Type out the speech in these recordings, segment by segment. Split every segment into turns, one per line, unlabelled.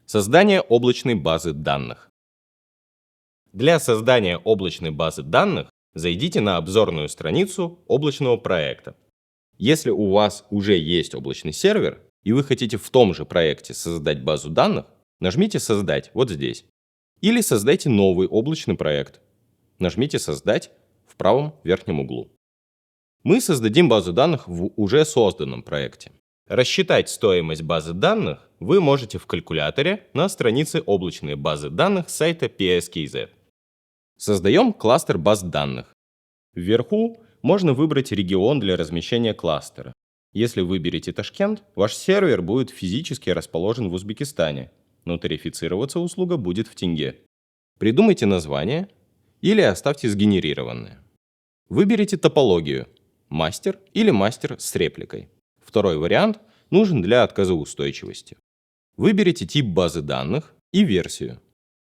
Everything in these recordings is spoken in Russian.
Создание облачной базы данных. Для создания облачной базы данных зайдите на обзорную страницу облачного проекта. Если у вас уже есть облачный сервер, и вы хотите в том же проекте создать базу данных, нажмите «Создать» вот здесь. Или создайте новый облачный проект. Нажмите «Создать» в правом верхнем углу. Мы создадим базу данных в уже созданном проекте. Рассчитать стоимость базы данных вы можете в калькуляторе на странице облачной базы данных сайта PSKZ. Создаем кластер баз данных. Вверху можно выбрать регион для размещения кластера. Если выберете Ташкент, ваш сервер будет физически расположен в Узбекистане, но тарифицироваться услуга будет в тенге. Придумайте название или оставьте сгенерированное. Выберите топологию – мастер или мастер с репликой. Второй вариант нужен для отказоустойчивости. Выберите тип базы данных и версию.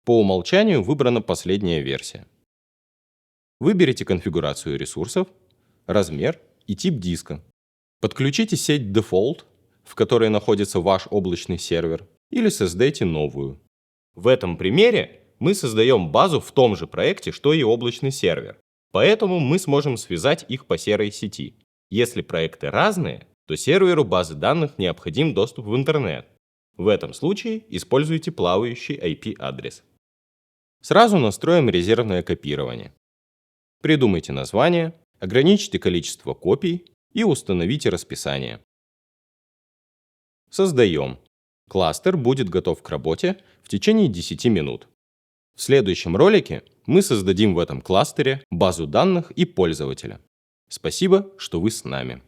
По умолчанию выбрана последняя версия. Выберите конфигурацию ресурсов, размер и тип диска. Подключите сеть Default, в которой находится ваш облачный сервер, или создайте новую. В этом примере мы создаем базу в том же проекте, что и облачный сервер. Поэтому мы сможем связать их по серой сети. Если проекты разные, то серверу базы данных необходим доступ в интернет. В этом случае используйте плавающий IP-адрес. Сразу настроим резервное копирование. Придумайте название, ограничьте количество копий и установите расписание. Создаем. Кластер будет готов к работе в течение 10 минут. В следующем ролике мы создадим в этом кластере базу данных и пользователя. Спасибо, что вы с нами.